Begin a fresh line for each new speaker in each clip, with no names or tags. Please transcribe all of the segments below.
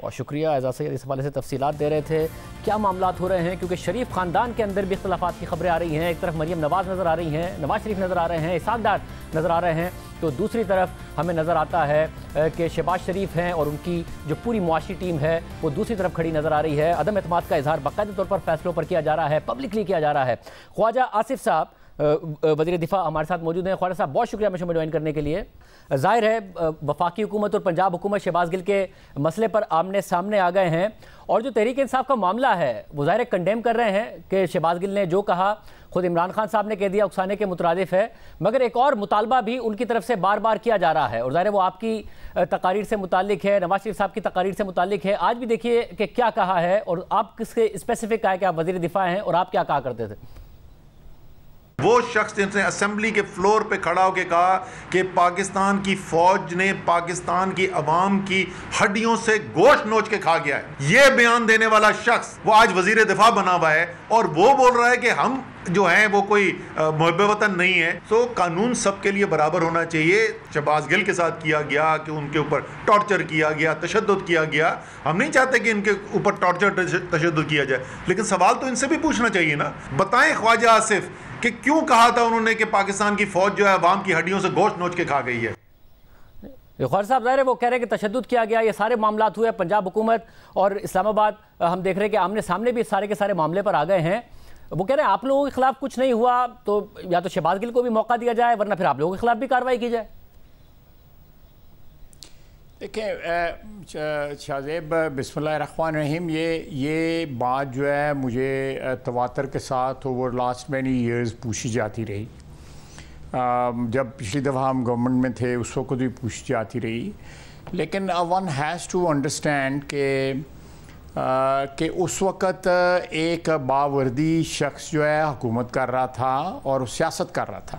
بہت شکریہ اعزاز سید، اس حوالے سے تفصیلات دے رہے تھے. کیا معاملات ہو رہے ہیں، کیونکہ شریف خاندان کے اندر بھی اختلافات کی خبریں آ رہی ہیں. ایک طرف مریم نواز نظر آ رہی ہیں، نواز شریف نظر آ رہے ہیں، اسحاق ڈار نظر آ رہے ہیں، تو دوسری طرف ہمیں نظر آتا ہے کہ شہباز شریف ہیں اور ان کی جو پوری معاشی ٹیم ہے وہ دوسری طرف کھڑی نظر آ رہی ہے. عدم اعتماد کا اظہار باقاعدہ طور پر فیصلوں پر کیا جا رہا ہے، پبلکلی کیا جا رہا ہے. خواجہ آصف صاحب وزیر دفاع ہمارے ساتھ موجود ہیں. خواجہ صاحب بہت شکریہ ہمیں جوائن کرنے کے لیے. ظاہر ہے وفاقی حکومت اور پنجاب حکومت شہباز گل کے مسئلے پر آمنے سامنے آ گئے ہیں، اور جو تحریک انصاف کا معاملہ ہے وہ ظاہر کنڈیم کر رہے ہیں کہ شہباز گل نے جو کہا خود عمران خان صاحب نے کہہ دیا اکسانے کے مترادف ہے، مگر ایک اور مطالبہ بھی ان کی طرف سے بار بار کیا جا رہا ہے، اور ظاہر ہے وہ آپ کی تقاریر سے متعلق ہے، نواز شریف صاحب کی تقاریر سے متعلق ہے. آج بھی دیکھیے کہ کیا کہا ہے، اور آپ کس کے اسپیسیفک کہا ہے کہ آپ وزیر دفاع ہیں، اور آپ کیا کہا کرتے تھے؟
وہ شخص جس نے اسمبلی کے فلور پہ کھڑا ہو کے کہا کہ پاکستان کی فوج نے پاکستان کی عوام کی ہڈیوں سے گوشت نوچ کے کھا گیا ہے، یہ بیان دینے والا شخص وہ آج وزیر دفاع بنا ہوا ہے، اور وہ بول رہا ہے کہ ہم جو ہیں وہ کوئی محب وطن نہیں ہے. تو قانون سب کے لیے برابر ہونا چاہیے. شہباز گل کے ساتھ کیا گیا کہ ان کے اوپر ٹارچر کیا گیا، تشدد کیا گیا. ہم نہیں چاہتے کہ ان کے اوپر ٹارچر تشدد کیا جائے، لیکن سوال تو ان سے بھی پوچھنا چاہیے نا. بتائیں خواجہ آصف کہ کیوں کہا تھا انہوں نے کہ پاکستان کی فوج جو ہے عوام کی ہڈیوں سے گوشت نوچ کے کھا گئی ہے؟
خواجہ صاحب ظاہر ہے وہ کہہ رہے ہیں کہ تشدد کیا گیا، یہ سارے معاملات ہوئے. پنجاب حکومت اور اسلام آباد ہم دیکھ رہے ہیں کہ آمنے سامنے بھی سارے کے سارے معاملے پر آ گئے ہیں. وہ کہہ رہے ہیں آپ لوگوں کے خلاف کچھ نہیں ہوا تو یا تو شہباز گل کو بھی موقع دیا جائے، ورنہ پھر آپ لوگوں کے خلاف بھی کارروائی کی جائے.
دیکھیں شاہزیب، بسم اللہ الرحمن الرحیم، یہ بات جو ہے مجھے تواتر کے ساتھ اوور لاسٹ مینی ایئرز پوچھی جاتی رہی. جب پچھلی دفعہ ہم گورنمنٹ میں تھے اس وقت بھی پوچھی جاتی رہی. لیکن ون ہیز ٹو انڈرسٹینڈ کہ اس وقت ایک باوردی شخص جو ہے حکومت کر رہا تھا اور سیاست کر رہا تھا،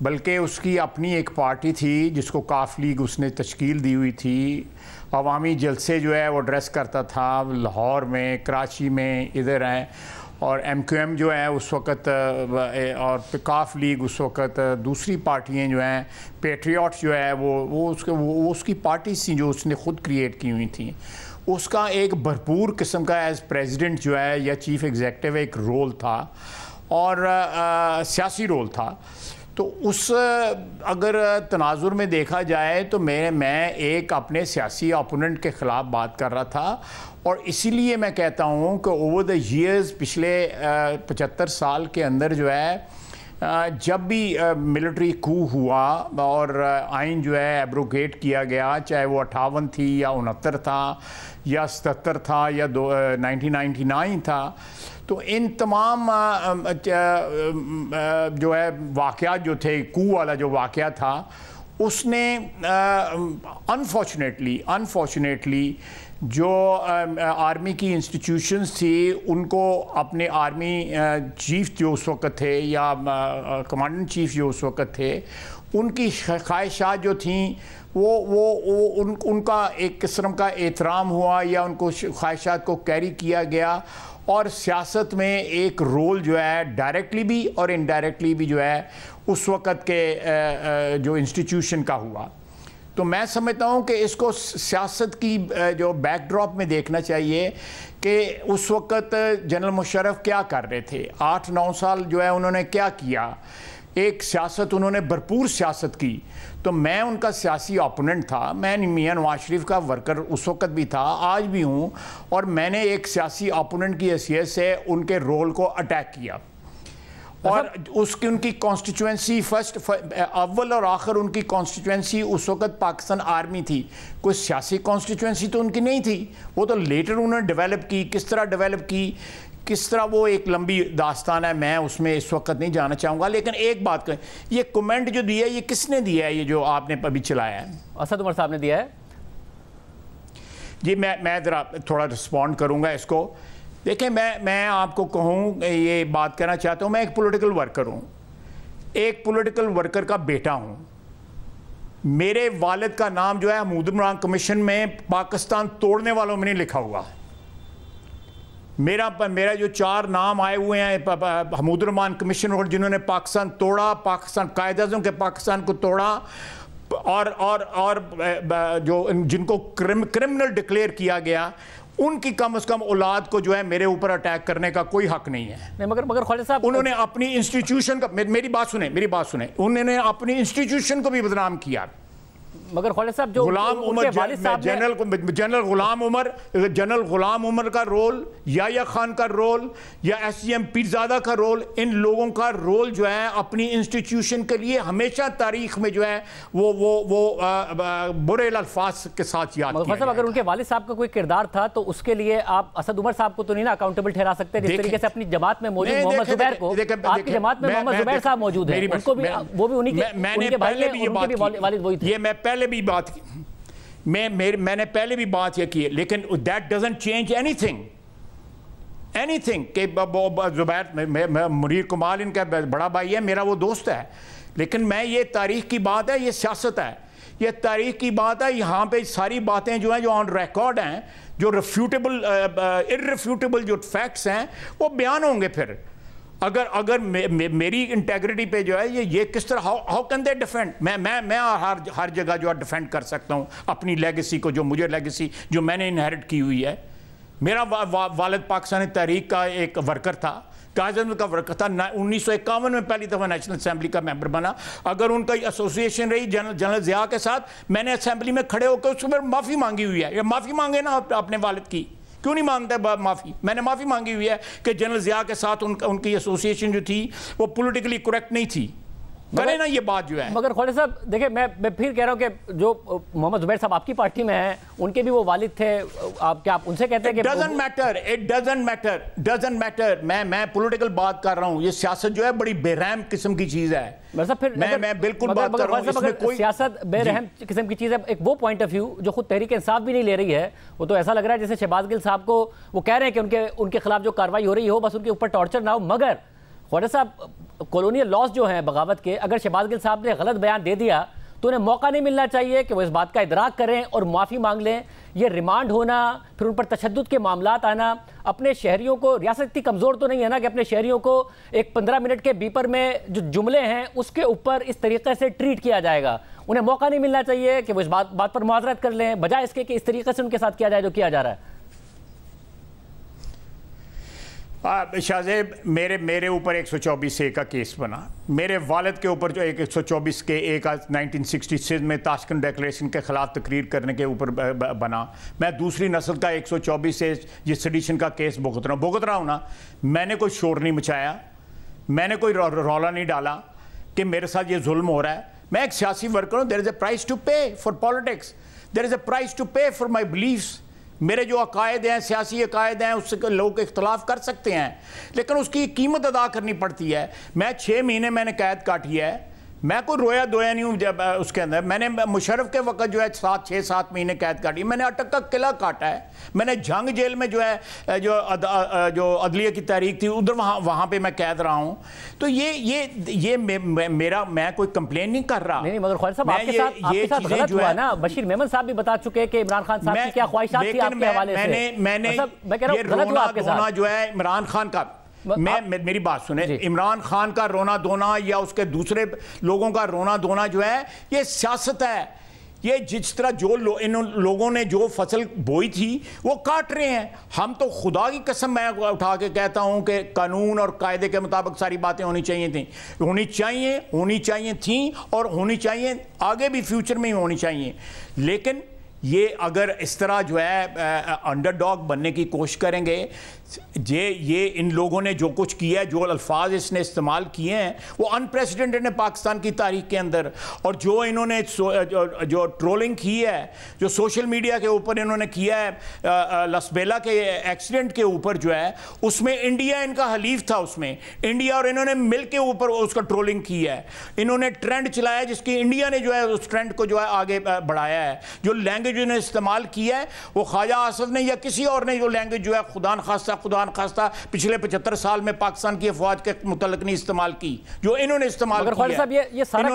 بلکہ اس کی اپنی ایک پارٹی تھی جس کو کاف لیگ اس نے تشکیل دی ہوئی تھی. عوامی جلسے جو ہے وہ ایڈریس کرتا تھا لاہور میں، کراچی میں، ادھر ہیں. اور ایم کیو ایم جو ہے اس وقت اور کاف لیگ اس وقت دوسری پارٹیاں جو ہیں، پیٹریوٹ جو ہے وہ اس کی پارٹیز تھیں جو اس نے خود کریٹ کی ہوئی تھیں. اس کا ایک بھرپور قسم کا ایز پریزیڈنٹ جو ہے یا چیف ایگزیکٹو ایک رول تھا، اور سیاسی رول تھا. تو اس اگر تناظر میں دیکھا جائے تو میں ایک اپنے سیاسی اپوننٹ کے خلاف بات کر رہا تھا، اور اسی لیے میں کہتا ہوں کہ اوور دا ایئرز پچھلے 75 سال کے اندر جو ہے جب بھی ملٹری کو ہوا اور آئین جو ہے ایبروگیٹ کیا گیا، چاہے وہ 58 تھی یا 69 تھا یا 77 تھا یا 1999 تھا، تو ان تمام جو ہے واقعات جو تھے، کو والا جو واقعہ تھا، اس نے انفارچونیٹلی جو آرمی کی انسٹیٹیوشنز تھی ان کو اپنے آرمی چیف جو اس وقت تھے یا کمانڈنٹ چیف جو اس وقت تھے، ان کی خواہشات جو تھیں وہ ان کا ایک قسم کا احترام ہوا یا ان کو خواہشات کو کیری کیا گیا، اور سیاست میں ایک رول جو ہے ڈائریکٹلی بھی اور انڈائریکٹلی بھی جو ہے اس وقت کے جو انسٹیٹیوشن کا ہوا. تو میں سمجھتا ہوں کہ اس کو سیاست کی جو بیک ڈراپ میں دیکھنا چاہیے کہ اس وقت جنرل مشرف کیا کر رہے تھے. 8-9 سال جو ہے انہوں نے کیا کیا، ایک سیاست انہوں نے بھرپور سیاست کی. تو میں ان کا سیاسی اپوننٹ تھا، میں میاں نواز شریف کا ورکر اس وقت بھی تھا، آج بھی ہوں، اور میں نے ایک سیاسی اپوننٹ کی حیثیت سے ان کے رول کو اٹیک کیا. اور ان کی کانسٹیچوئنسی اول اور آخر ان کی کانسٹیچوئنسی اس وقت پاکستان آرمی تھی، کوئی سیاسی کانسٹیچوئنسی تو ان کی نہیں تھی. وہ تو لیٹر انہوں نے ڈیولپ کی. کس طرح ڈیولپ کی، کس طرح، وہ ایک لمبی داستان ہے، میں اس میں اس وقت نہیں جانا چاہوں گا. لیکن ایک بات کہیں، یہ کمنٹ جو دیا ہے یہ کس نے دیا ہے، یہ جو آپ نے ابھی چلایا ہے؟
اسد عمر صاحب نے دیا ہے.
جی میں ذرا تھوڑا رسپونڈ کروں گا اس کو. دیکھیں، میں آپ کو کہوں، یہ بات کہنا چاہتا ہوں، میں ایک پولیٹیکل ورکر ہوں، ایک پولیٹیکل ورکر کا بیٹا ہوں. میرے والد کا نام جو ہے محمود عمران کمیشن میں پاکستان توڑنے والوں میں نہیں لکھا ہوا. میرا جو 4 نام آئے ہوئے ہیں محمود عمران کمیشن، اور جنہوں نے پاکستان توڑا، پاکستان قائد اعظم کے پاکستان کو توڑا، اور جو جن کو کرمنل ڈکلیئر کیا گیا ان کی کم از کم اولاد کو جو ہے میرے اوپر اٹیک کرنے کا کوئی حق نہیں ہے.
مگر خالد صاحب
انہوں نے اپنی انسٹیٹیوشن کا میری بات سنیں انہوں نے اپنی انسٹیٹیوشن کو بھی بدنام کیا.
مگر خالد صاحب جو
غلام عمر جنرل غلام عمر کا رول، یحییٰ خان کا رول یا ایس سی ایم پیرزادہ کا رول، ان لوگوں کا رول جو ہے اپنی انسٹیٹیوشن کے لیے ہمیشہ تاریخ میں جو ہے وہ برے الفاظ کے ساتھ یاد کیا گیا.
اگر ان کے والد صاحب کا کوئی کردار تھا تو اس کے لیے آپ اسد عمر صاحب کو تو نہیں نا اکاؤنٹیبل ٹھہرا سکتے. جس طریقے سے اپنی جماعت میں موجود محمد زبیر کو، آپ کی جماعت میں محمد زبیر صاحب موجود ہیں، ان کو بھی وہ بھی انہی کے بھائی ہیں، ان کے بھی والد وہی تھے.
یہ میں پہلے بھی بات کی، میں نے پہلے بھی بات یہ کی ہے، لیکن that doesn't change anything کہ زبیر منیر کمال ان کا بڑا بھائی ہے، میرا وہ دوست ہے، لیکن میں یہ تاریخ کی بات ہے، یہ سیاست ہے، یہ تاریخ کی بات ہے. یہاں پہ ساری باتیں جو ہیں جو آن ریکارڈ ہیں، جو irrefutable جو فیکٹس ہیں وہ بیان ہوں گے. پھر اگر میری انٹیگریٹی پہ جو ہے یہ کس طرح ہاؤ کین دے ڈیفینڈ. میں ہر جگہ جو ہے ڈیفینڈ کر سکتا ہوں اپنی لیگیسی کو، جو مجھے لیگیسی جو میں نے انہیرٹ کی ہوئی ہے. میرا والد پاکستانی تحریک کا ایک ورکر تھا، قائد اعظم کا ورکر تھا، 1951 میں پہلی دفعہ نیشنل اسمبلی کا ممبر بنا. اگر ان کا ایسوسیشن رہی جنرل ضیاء کے ساتھ، میں نے اسمبلی میں کھڑے ہو کے اس پر معافی مانگی ہوئی ہے. معافی مانگے نا اپنے والد کی، کیوں نہیں مانگتا معافی؟ میں نے معافی مانگی ہوئی ہے کہ جنرل ضیاء کے ساتھ ان کی ایسوسیشن جو تھی وہ پولیٹیکلی کریکٹ نہیں تھی. کرے نا یہ بات جو ہے.
مگر خالد صاحب دیکھیں، میں پھر کہہ رہا ہوں کہ جو محمد زبیر صاحب آپ کی پارٹی میں ہیں، ان کے بھی وہ والد تھے، آپ کیا آپ ان سے کہتے ہیں کہ
ڈزنٹ میٹر. میں پولیٹیکل بات کر رہا ہوں. یہ سیاست جو ہے بڑی بے رحم قسم کی چیز ہے. میں بالکل بات کر رہا ہوں، اس میں کوئی
سیاست بے رحم قسم کی چیز ہے. ایک وہ پوائنٹ آف ویو جو خود تحریک انصاف بھی نہیں لے رہی ہے، وہ تو ایسا لگ رہا ہے جیسے شہباز گل صاحب کو وہ کہہ رہے ہیں کہ ان کے خلاف جو کارروائی ہو رہی ہو بس ان کے اوپر ٹارچر نہ ہو. مگر خواجہ صاحب کالونیل لاس جو ہیں بغاوت کے، اگر شہباز گل صاحب نے غلط بیان دے دیا تو انہیں موقع نہیں ملنا چاہیے کہ وہ اس بات کا ادراک کریں اور معافی مانگ لیں. یہ ریمانڈ ہونا، پھر ان پر تشدد کے معاملات آنا، اپنے شہریوں کو، ریاست اتنی کمزور تو نہیں ہے نا کہ اپنے شہریوں کو ایک 15 منٹ کے بیپر میں جو جملے ہیں اس کے اوپر اس طریقے سے ٹریٹ کیا جائے گا. انہیں موقع نہیں ملنا چاہیے کہ وہ اس بات پر معذرت کر لیں، بجائے اس کے کہ اس طریقے سے ان کے ساتھ کیا جائے جو کیا جا رہا ہے.
شاہزیب، میرے اوپر 124A کا کیس بنا. میرے والد کے اوپر جو 124A کا 1966 میں تاشکند ڈیکلیریشن کے خلاف تقریر کرنے کے اوپر بنا. میں دوسری نسل کا 124A یہ سیڈیشن کا کیس بھگت رہا ہوں نا. میں نے کوئی شور نہیں مچایا، میں نے کوئی رولا نہیں ڈالا کہ میرے ساتھ یہ ظلم ہو رہا ہے. میں ایک سیاسی ورکر ہوں. there is a price to pay for politics. there is a price to pay for my beliefs. میرے جو عقائد ہیں، سیاسی عقائد ہیں، اس سے لوگ اختلاف کر سکتے ہیں، لیکن اس کی قیمت ادا کرنی پڑتی ہے. میں 6 مہینے میں نے قید کاٹی ہے. میں کوئی رویا دویا نہیں ہوں. جب اس کے اندر میں نے مشرف کے وقت جو ہے 6-7 مہینے قید کاٹی. میں نے اٹک کا قلعہ کاٹا ہے. میں نے جھنگ جیل میں جو ہے جو عدلیہ کی تحریک تھی ادھر وہاں پہ میں قید رہا ہوں. تو یہ میرا میں کوئی کمپلین نہیں کر رہا.
نہیں مگر خالد صاحب آپ کے ساتھ غلط ہوا نا. بشیر میمن صاحب بھی بتا چکے کہ عمران خان صاحب کی کیا خواہشات تھی آپ کے حوالے سے.
میں نے یہ رونا دھونا جو ہے عمران خان کا، میری بات سنیں، عمران خان کا رونا دھونا یا اس کے دوسرے لوگوں کا رونا دھونا جو ہے یہ سیاست ہے. یہ جس طرح ان لوگوں نے جو فصل بوئی تھی وہ کاٹ رہے ہیں. ہم تو خدا کی قسم میں اٹھا کے کہتا ہوں کہ قانون اور قاعدے کے مطابق ساری باتیں ہونی چاہیے تھیں اور ہونی چاہیے آگے بھی فیوچر میں ہی ہونی چاہیے. لیکن یہ اگر اس طرح جو ہے انڈر ڈاگ بننے کی کوشش کریں گے، یہ ان لوگوں نے جو کچھ کیا ہے، جو الفاظ اس نے استعمال کیے ہیں وہ انپریسیڈنٹڈ ہے پاکستان کی تاریخ کے اندر. اور جو انہوں نے جو ٹرولنگ کی ہے، جو سوشل میڈیا کے اوپر انہوں نے کیا ہے لسبیلا کے ایکسیڈنٹ کے اوپر جو ہے، اس میں انڈیا ان کا حلیف تھا. اس میں انڈیا اور انہوں نے مل کے اوپر اس کا ٹرولنگ کی ہے. انہوں نے ٹرینڈ چلایا جس کی انڈیا نے جو ہے اس ٹرینڈ کو جو ہے آگے بڑھایا ہے. جو لینگویج انہوں نے استعمال کی ہے وہ خواجہ آصف نے یا کسی اور نے جو لینگویج جو ہے خدا نخواستہ پچھلے 75 سال میں پاکستان کی افواج کے متعلق نہیں استعمال کی، جو انہوں نے استعمال کی ہے.
یہ سارا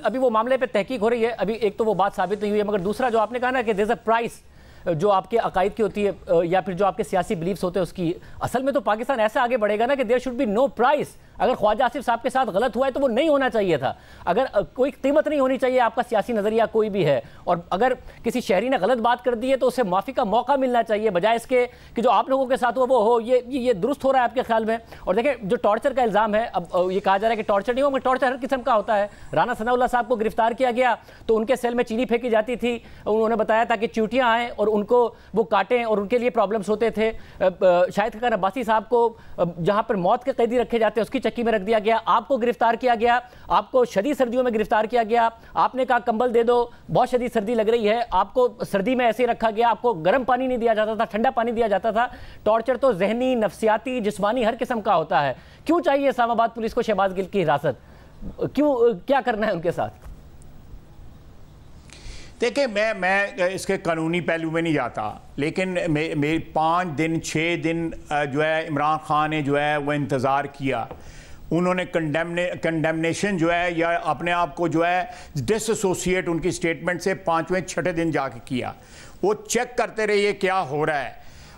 ابھی وہ معاملے پہ تحقیق ہو رہی ہے. ابھی ایک تو وہ بات ثابت نہیں ہوئی ہے، مگر دوسرا جو آپ نے کہا نا کہ there's a price جو آپ کے عقائد کی ہوتی ہے یا پھر جو آپ کے سیاسی بلیفز ہوتے ہیں اس کی. اصل میں تو پاکستان ایسے آگے بڑھے گا نا کہ there should be no price. اگر خواجہ آصف صاحب کے ساتھ غلط ہوا ہے تو وہ نہیں ہونا چاہیے تھا. اگر کوئی قیمت نہیں ہونی چاہیے آپ کا سیاسی نظریہ کوئی بھی ہے, اور اگر کسی شہری نے غلط بات کر دی ہے تو اسے معافی کا موقع ملنا چاہیے, بجائے اس کے کہ جو آپ لوگوں کے ساتھ ہوا وہ ہو. یہ درست ہو رہا ہے آپ کے خیال میں؟ اور دیکھیں جو ٹارچر کا الزام ہے, اب یہ کہا جا رہا ہے کہ ٹارچر نہیں ہوگا, ٹارچر ہر قسم کا ہوتا ہے. رانا ثناء اللہ صاحب کو گرفتار کیا گیا تو ان کے سیل میں چینی پھینکی جاتی تھی, انہوں نے بتایا تھا کہ چیونٹیاں آئیں اور ان کو وہ کاٹیں اور ان کے لیے پرابلمس ہوتے تھے. شاہد خاقان عباسی صاحب کو جہاں پر موت کے قیدی رکھے جاتے ہیں اس کی چکی میں رکھ دیا گیا. آپ کو گرفتار کیا گیا, آپ کو شدید سردیوں میں گرفتار کیا گیا, آپ نے کہا کمبل دے دو, بہت شدید سردی لگ رہی ہے, آپ کو سردی میں ایسے ہی رکھا گیا, آپ کو گرم پانی نہیں دیا جاتا تھا, ٹھنڈا پانی دیا جاتا تھا. ٹارچر تو ذہنی, نفسیاتی, جسمانی ہر قسم کا ہوتا ہے. کیوں چاہیے اسلام آباد پولیس کو شہباز گل کی حراست؟ کیوں, کیا کرنا ہے ان کے ساتھ؟
دیکھیں میں اس کے قانونی پہلو میں نہیں جاتا, لیکن 5 دن 6 دن جو ہے عمران خان نے جو ہے وہ انتظار کیا. انہوں نے کنڈیمنیشن جو ہے یا اپنے آپ کو جو ہے ڈس ایسوسیٹ ان کی سٹیٹمنٹ سے 5ویں 6ٹھے دن جا کے کیا. وہ چیک کرتے رہے یہ کیا ہو رہا ہے,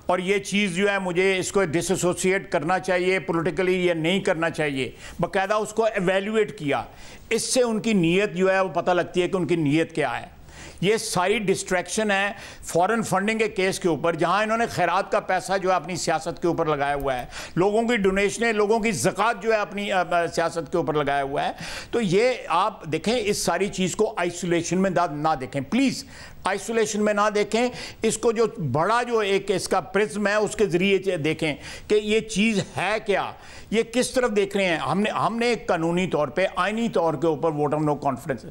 اور یہ چیز جو ہے مجھے اس کو ڈس ایسوسیٹ کرنا چاہیے پولیٹیکلی یا نہیں کرنا چاہیے. باقاعدہ اس کو ایویلیویٹ کیا. اس سے ان کی نیت جو ہے وہ پتہ لگتی ہے کہ ان کی نیت کیا ہے. یہ ساری ڈسٹریکشن ہے فورن فنڈنگ کے کیس کے اوپر, جہاں انہوں نے خیرات کا پیسہ جو ہے اپنی سیاست کے اوپر لگایا ہوا ہے, لوگوں کی ڈونیشنیں, لوگوں کی زکوٰۃ جو ہے اپنی سیاست کے اوپر لگایا ہوا ہے. تو یہ آپ دیکھیں, اس ساری چیز کو آئسولیشن میں نہ دیکھیں, پلیز آئسولیشن میں نہ دیکھیں. اس کو جو بڑا جو ایک اس کا پرزم ہے اس کے ذریعے دیکھیں کہ یہ چیز ہے کیا, یہ کس طرف دیکھ رہے ہیں. ہم نے ایک قانونی طور پہ, آئینی طور کے اوپر ووٹ آف نو کانفیڈنس,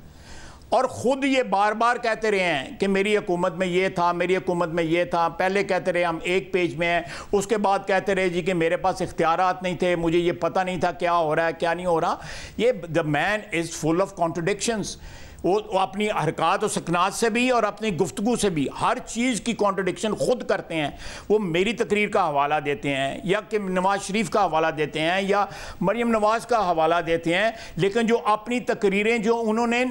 اور خود یہ بار بار کہتے رہے ہیں کہ میری حکومت میں یہ تھا, میری حکومت میں یہ تھا. پہلے کہتے رہے ہم 1 پیج میں ہیں, اس کے بعد کہتے رہے جی کہ میرے پاس اختیارات نہیں تھے, مجھے یہ پتہ نہیں تھا کیا ہو رہا ہے کیا نہیں ہو رہا. یہ the man is full of contradictions. وہ اپنی حرکات و سکنات سے بھی اور اپنی گفتگو سے بھی ہر چیز کی کانٹرڈکشن خود کرتے ہیں. وہ میری تقریر کا حوالہ دیتے ہیں, یا کہ نواز شریف کا حوالہ دیتے ہیں, یا مریم نواز کا حوالہ دیتے ہیں, لیکن جو اپنی تقریریں جو انہوں نے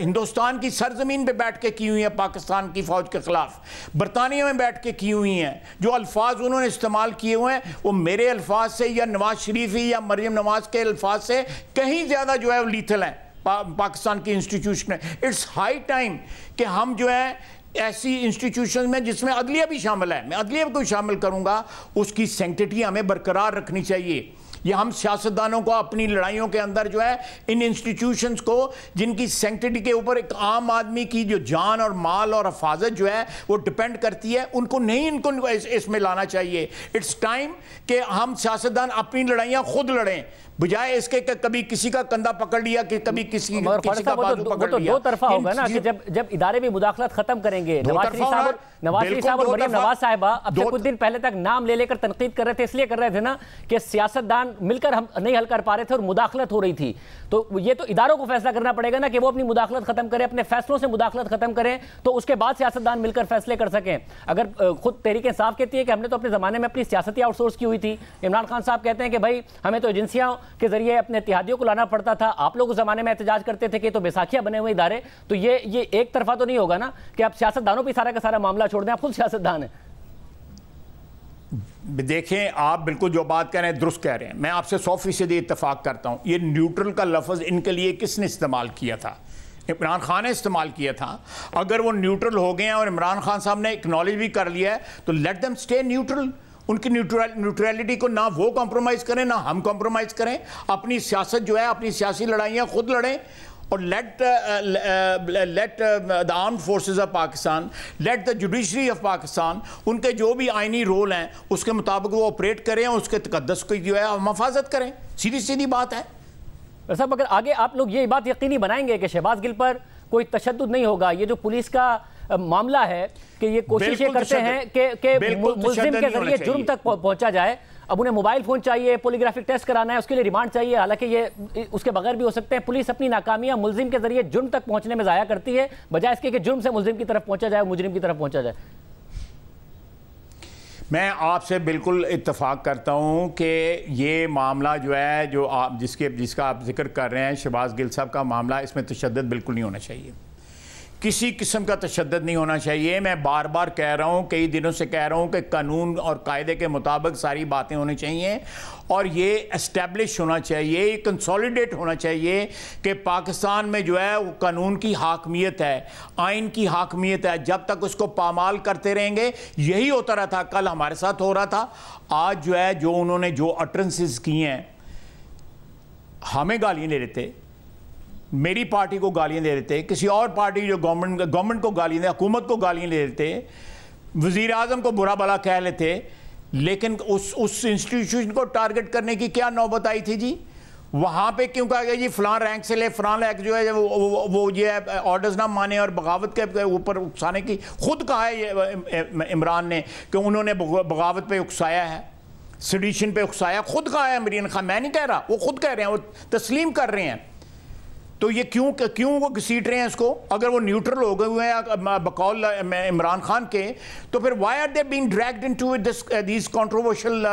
ہندوستان کی سرزمین پہ بیٹھ کے کی ہوئی ہیں پاکستان کی فوج کے خلاف, برطانیہ میں بیٹھ کے کی ہوئی ہیں, جو الفاظ انہوں نے استعمال کیے ہوئے ہیں وہ میرے الفاظ سے یا نواز شریفی یا مریم نواز کے الفاظ سے کہیں زیادہ جو ہے وہ لیتھل ہیں پاکستان کی انسٹیٹیوشن. اٹس ہائی ٹائم کہ ہم جو ہے ایسی انسٹیٹیوشن میں جس میں عدلیہ بھی شامل ہے, میں عدلیہ کو شامل کروں گا, اس کی سینکٹیٹی ہمیں برقرار رکھنی چاہیے. یہ ہم سیاستدانوں کو اپنی لڑائیوں کے اندر جو ہے ان انسٹیٹیوشنز کو جن کی سینکٹیٹی کے اوپر ایک عام آدمی کی جو جان اور مال اور حفاظت جو ہے وہ ڈیپینڈ کرتی ہے, ان کو اس میں لانا چاہیے. اٹس ٹائم کہ ہم سیاستدان اپنی لڑائیاں خود لڑیں, بجائے اس کے کہ کبھی کسی کا کندھا پکڑ لیا کہ کبھی کسی کا بازو پکڑ لیا.
دو طرفہ ہوگا نا کہ جب ادارے بھی مداخلت ختم کریں گے. نواز شریف صاحب اور مریم نواز صاحبہ اب سے کچھ دن پہلے تک نام لے کر تنقید کر رہے تھے, اس لیے کر رہے تھے نا کہ سیاستدان مل کر ہم نہیں حل کر پا رہے تھے اور مداخلت ہو رہی تھی. تو یہ تو اداروں کو فیصلہ کرنا پڑے گا نا کہ وہ اپنی مداخلت ختم کریں, اپنے فیصلوں سے مداخلت ختم کریں, تو اس کے بعد سیاستدان مل کر فیصلے کر سکیں. اگر خود تحریک انصاف کہتی ہے کہ ہم نے تو اپنے زمانے میں اپنی سیاستی آؤٹ سورس کی ہوئی تھی, عمران خان صاحب کہتے ہیں کہ بھائی ہمیں تو ایجنسیوں کے ذریعے اپنے اتحادیوں کو لانا پڑتا تھا, آپ لوگ اس زمانے میں احتجاج کرتے تھے کہ تو بیساکھیاں بنے ہوئے ادارے. تو یہ ایک طرفہ تو نہیں ہوگا نا کہ آپ سیاستدانوں پہ سارا کا سارا معاملہ چھوڑ دیں, آپ خود سیاستدان ہیں.
دیکھیں آپ بالکل جو بات کہہ رہے ہیں درست کہہ رہے ہیں, میں آپ سے 100% اتفاق کرتا ہوں. یہ نیوٹرل کا لفظ ان کے لیے کس نے استعمال کیا تھا؟ عمران خان نے استعمال کیا تھا. اگر وہ نیوٹرل ہو گئے ہیں اور عمران خان صاحب نے اکنالج بھی کر لیا ہے تو لیٹ دیم اسٹے نیوٹرل. ان کی نیوٹرلٹی کو نہ وہ کمپرومائز کریں نہ ہم کمپرومائز کریں. اپنی سیاست جو ہے, اپنی سیاسی لڑائیاں خود لڑیں, اور let the armed forces of Pakistan, let the judiciary of Pakistan, ان کے جو بھی آئینی رول ہیں اس کے مطابق وہ آپریٹ کریں, اس کے تقدس کی جو ہے محافظت کریں. سیدھی بات ہے.
صاحب اگر آگے آپ لوگ یہ بات یقینی بنائیں گے کہ شہباز گل پر کوئی تشدد نہیں ہوگا, یہ جو پولیس کا معاملہ ہے کہ یہ کوشش یہ کرتے ہیں کہ ملزم کے ذریعے جرم تک پہنچا جائے, اب انہیں موبائل فون چاہیے, پولیگرافک ٹیسٹ کرانا ہے, اس کے لیے ریمانڈ چاہیے, حالانکہ یہ اس کے بغیر بھی ہو سکتے ہیں. پولیس اپنی ناکامیاں ملزم کے ذریعے جرم تک پہنچنے میں ضائع کرتی ہے, بجائے اس کے کہ جرم سے ملزم کی طرف پہنچا جائے, مجرم کی طرف پہنچا جائے.
میں آپ سے بالکل اتفاق کرتا ہوں کہ یہ معاملہ جو ہے جو آپ جس کا آپ ذکر کر رہے ہیں شہباز گل صاحب کا معاملہ, اس میں تشدد بالکل نہیں ہونا چاہیے. کسی قسم کا تشدد نہیں ہونا چاہیے. میں بار بار کہہ رہا ہوں, کئی دنوں سے کہہ رہا ہوں کہ قانون اور قاعدے کے مطابق ساری باتیں ہونی چاہیے, اور یہ اسٹیبلش ہونا چاہیے, یہ کنسولیڈیٹ ہونا چاہیے کہ پاکستان میں جو ہے وہ قانون کی حاکمیت ہے, آئین کی حاکمیت ہے. جب تک اس کو پامال کرتے رہیں گے یہی ہوتا رہا تھا. کل ہمارے ساتھ ہو رہا تھا. آج جو ہے جو انہوں نے جو اٹرنسز کی ہیں, ہمیں گالیاں دے دیتے, میری پارٹی کو گالیاں دے دیتے, کسی اور پارٹی جو گورنمنٹ کو گالیاں دے, حکومت کو گالیاں دے دیتے, وزیر اعظم کو برا بلا کہہ لیتے, لیکن اس انسٹیٹیوشن کو ٹارگٹ کرنے کی کیا نوبت آئی تھی جی؟ وہاں پہ کیوں کہا گیا جی فلاں رینک سے لے, فلاں رینک جو ہے وہ یہ آرڈرز نہ مانے اور بغاوت کے اوپر اکسانے کی. خود کہا ہے یہ عمران نے کہ انہوں نے بغاوت پہ اکسایا ہے, سیڈیشن پہ اکسایا, خود کہا ہے عمران خان, میں نہیں کہہ رہا, وہ خود کہہ رہے ہیں, وہ تسلیم کر رہے ہیں. تو یہ کیوں وہ گھسیٹ رہے ہیں اس کو؟ اگر وہ نیوٹرل ہو گئے ہوئے ہیں بقول عمران خان کے, تو پھر why are they being dragged into these controversial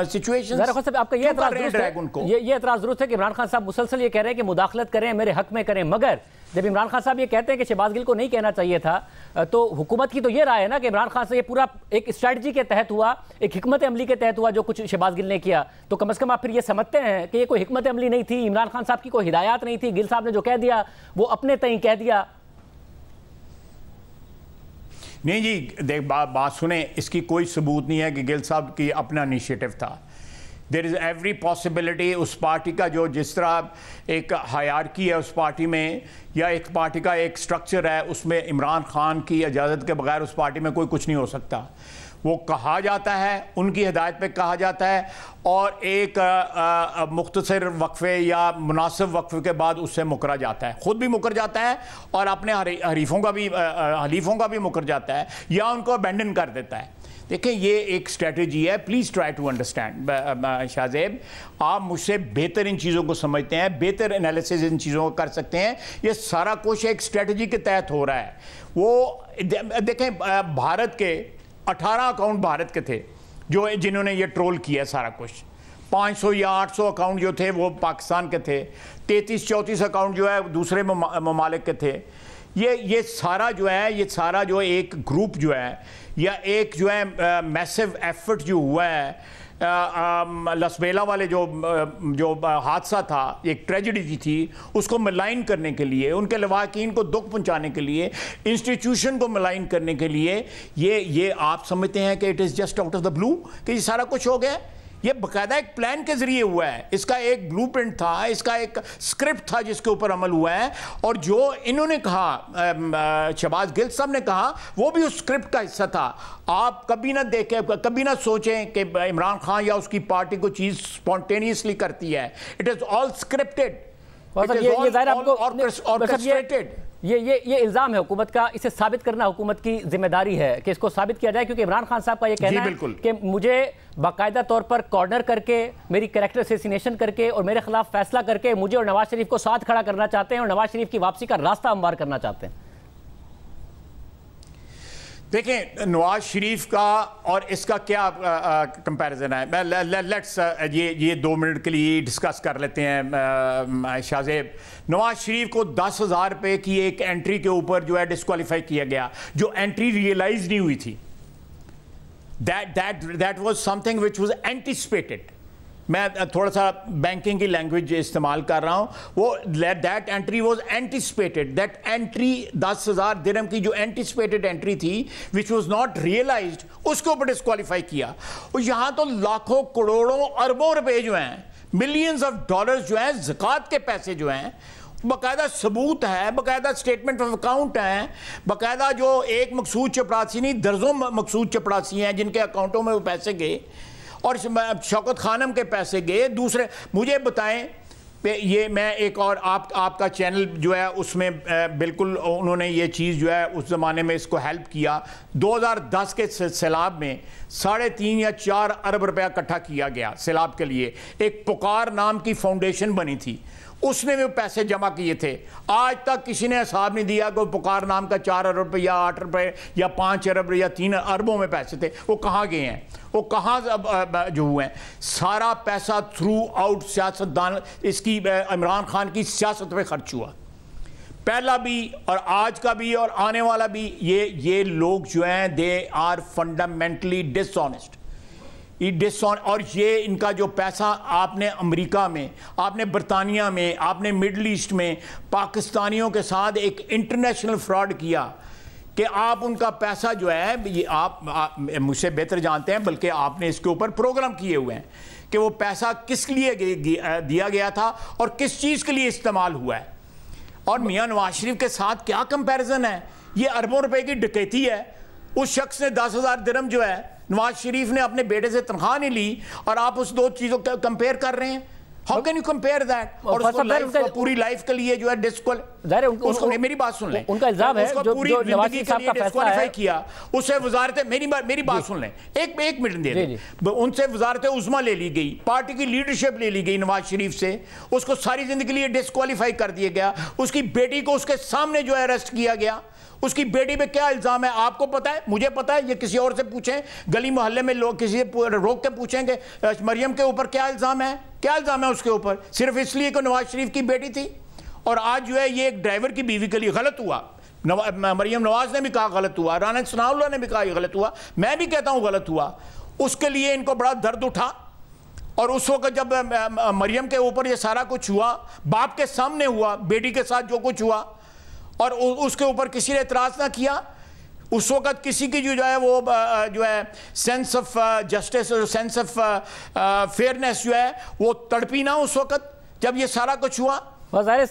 situations؟
ظاہر صاحب آپ کا یہ اعتراض درست ہے کہ عمران خان صاحب مسلسل یہ کہہ رہے ہیں کہ مداخلت کریں, میرے حق میں کریں, مگر جب عمران خان صاحب یہ کہتے ہیں کہ شہباز گل کو نہیں کہنا چاہیے تھا, تو حکومت کی تو یہ رائے ہے نا کہ عمران خان سے یہ پورا ایک اسٹریٹجی کے تحت ہوا, ایک حکمت عملی کے تحت ہوا جو کچھ شہباز گل نے کیا. تو کم از کم آپ پھر یہ سمجھتے ہیں کہ یہ کوئی حکمت عملی نہیں تھی, عمران خان صاحب کی کوئی ہدایات نہیں تھی, گل صاحب نے جو کہہ دیا وہ اپنے تئیں کہہ دیا.
نہیں جی, دیکھ بات سنیں, اس کی کوئی ثبوت نہیں ہے کہ گل صاحب کی اپنا انیشیٹو تھا. دیر از ایوری پاسبلٹی اس پارٹی کا جو جس طرح ایک ہائرارکی ہے اس پارٹی میں, یا ایک پارٹی کا ایک سٹرکچر ہے, اس میں عمران خان کی اجازت کے بغیر اس پارٹی میں کوئی کچھ نہیں ہو سکتا. وہ کہا جاتا ہے, ان کی ہدایت پہ کہا جاتا ہے, اور ایک مختصر وقفے یا مناسب وقفے کے بعد اس سے مکرا جاتا ہے, خود بھی مکر جاتا ہے اور اپنے حلیفوں کا بھی مکر جاتا ہے, یا ان کو ابینڈن کر دیتا ہے. دیکھیں یہ ایک اسٹریٹجی ہے. پلیز ٹرائی ٹو انڈرسٹینڈ شاہ زیب, آپ مجھ سے بہتر ان چیزوں کو سمجھتے ہیں, بہتر انالیسز ان چیزوں کو کر سکتے ہیں. یہ سارا کچھ ایک اسٹریٹجی کے تحت ہو رہا ہے. وہ دیکھیں بھارت کے 18 اکاؤنٹ بھارت کے تھے جنہوں نے یہ ٹرول کیا سارا کچھ. 500 یا 800 اکاؤنٹ جو تھے وہ پاکستان کے تھے, 33-34 اکاؤنٹ جو ہے دوسرے ممالک کے تھے. یہ سارا جو ہے, یہ سارا جو ایک گروپ جو ہے, یا ایک جو ہے میسو ایفرٹ جو ہوا ہے, لسبیلا والے جو حادثہ تھا, ایک ٹریجڈی تھی, اس کو ملائن کرنے کے لیے, ان کے لواحقین کو دکھ پہنچانے کے لیے, انسٹیٹیوشن کو ملائن کرنے کے لیے, یہ آپ سمجھتے ہیں کہ it is just out of the blue کہ یہ سارا کچھ ہو گیا؟ یہ باقاعدہ ایک پلان کے ذریعے ہوا ہے. اس کا ایک بلو پرنٹ تھا, اس کا ایک سکرپٹ تھا جس کے اوپر عمل ہوا ہے. اور جو انہوں نے کہا, شہباز گل صاحب نے کہا, وہ بھی اس سکرپٹ کا حصہ تھا. آپ کبھی نہ دیکھیں, کبھی نہ سوچیں کہ عمران خان یا اس کی پارٹی کو چیز سپونٹینیسلی کرتی ہے. اٹ از آل سکرپٹڈ,
یہ الزام ہے حکومت کا. اسے ثابت کرنا حکومت کی ذمہ داری ہے کہ اس کو ثابت کیا جائے, کیونکہ عمران خان صاحب کا یہ کہنا ہے کہ مجھے باقاعدہ طور پر کارنر کر کے, میری کریکٹر اسیسینیشن کر کے اور میرے خلاف فیصلہ کر کے مجھے اور نواز شریف کو ساتھ کھڑا کرنا چاہتے ہیں اور نواز شریف کی واپسی کا راستہ ہموار کرنا چاہتے ہیں.
دیکھیں نواز شریف کا اور اس کا کیا کمپیریزن ہے. لیٹس یہ 2 منٹ کے لیے ڈسکس کر لیتے ہیں شاہ زیب. نواز شریف کو 10,000 روپے کی ایک انٹری کے اوپر جو ہے ڈسکوالیفائی کیا گیا, جو انٹری ریئلائز نہیں ہوئی تھی. That was something which was anticipated. میں تھوڑا سا بینکنگ کی لینگویج استعمال کر رہا ہوں. وہ that entry was anticipated. That entry 10,000 درہم کی جو اینٹیسپیٹڈ انٹری تھی وچ واز ناٹ ریئلائزڈ, اس کے اوپر ڈسکوالیفائی کیا. اور یہاں تو لاکھوں کروڑوں اربوں روپے جو ہیں, ملینز آف ڈالرز جو ہیں, زکوٰۃ کے پیسے جو ہیں, باقاعدہ ثبوت ہے, باقاعدہ اسٹیٹمنٹ آف اکاؤنٹ ہیں, باقاعدہ جو ایک مقصود چپڑاسی نہیں درجوں مقصود چپڑاسی ہیں جن کے اکاؤنٹوں میں وہ پیسے گئے, اور شوکت خانم کے پیسے گئے. دوسرے مجھے بتائیں, یہ میں ایک اور آپ کا چینل جو ہے اس میں بالکل انہوں نے یہ چیز جو ہے اس زمانے میں اس کو ہیلپ کیا. 2010 کے سیلاب میں 3.5 یا 4 ارب روپیہ اکٹھا کیا گیا سیلاب کے لیے. ایک پکار نام کی فاؤنڈیشن بنی تھی, اس نے بھی پیسے جمع کیے تھے. آج تک کسی نے حساب نہیں دیا کہ پکار نام کا 4 ارب روپے یا 8 روپے یا 5 ارب یا 3 اربوں میں پیسے تھے, وہ کہاں گئے ہیں, وہ کہاں جو ہوئے ہیں. سارا پیسہ تھرو آؤٹ سیاستدان اس کی عمران خان کی سیاست پہ خرچ ہوا. پہلا بھی اور آج کا بھی اور آنے والا بھی یہ لوگ جو ہیں they are fundamentally dishonest. اور یہ ان کا جو پیسہ آپ نے امریکہ میں، آپ نے برطانیہ میں، آپ نے مڈل ایسٹ میں پاکستانیوں کے ساتھ ایک انٹرنیشنل فراڈ کیا کہ آپ ان کا پیسہ جو ہے، یہ آپ مجھ سے بہتر جانتے ہیں، بلکہ آپ نے اس کے اوپر پروگرام کیے ہوئے ہیں کہ وہ پیسہ کس لیے دیا گیا تھا اور کس چیز کے لیے استعمال ہوا ہے. اور میاں نواز شریف کے ساتھ کیا کمپیریزن ہے؟ یہ اربوں روپے کی ڈکیتی ہے. اس شخص نے 10,000 درہم جو ہے نواز شریف نے اپنے بیٹے سے تنخواہ نہیں لی، اور آپ اس دو چیزوں کو کمپیئر کر رہے ہیں. How can you compare that? اور اس کو پوری لائف کے لیے جو ہے میری بات سن لیں،
ان کا الزام ہے جو نواز شریف صاحب کا فیصلہ ہے
کیا، اسے وزارت میری بات سن لیں، ایک منٹ دے دیں. ان سے وزارت عظمیٰ لے لی گئی، پارٹی کی لیڈرشپ لے لی گئی نواز شریف سے، اس کو ساری زندگی کے لیے ڈسکوالیفائی کر دیا گیا. اس کی بیٹی کو اس کے سامنے جو ہے اریسٹ کیا گیا. اس کی بیٹی پہ کیا الزام ہے آپ کو پتا ہے؟ مجھے پتا ہے. یہ کسی اور سے پوچھیں، گلی محلے میں لوگ کسی سے روک کے پوچھیں کہ مریم کے اوپر کیا الزام ہے، کیا الزام ہے اس کے اوپر، صرف اس لیے کہ نواز شریف کی بیٹی تھی. اور آج جو ہے یہ ایک ڈرائیور کی بیوی کے لیے غلط ہوا. مریم نواز نے بھی کہا غلط ہوا، رانا ثناء اللہ نے بھی کہا یہ غلط ہوا، میں بھی کہتا ہوں غلط ہوا. اس کے لیے ان کو بڑا درد اٹھا. اور اس وقت جب مریم کے اوپر یہ سارا کچھ ہوا، باپ کے سامنے ہوا، بیٹی کے ساتھ جو کچھ ہوا، اور اس کے اوپر کسی نے اعتراض نہ کیا. اس وقت کسی کی جو ہے وہ جو ہے سینس آف جسٹس اور سینس آف فیئرنیس جو ہے وہ تڑپی نہ اس وقت جب یہ سارا کچھ ہوا.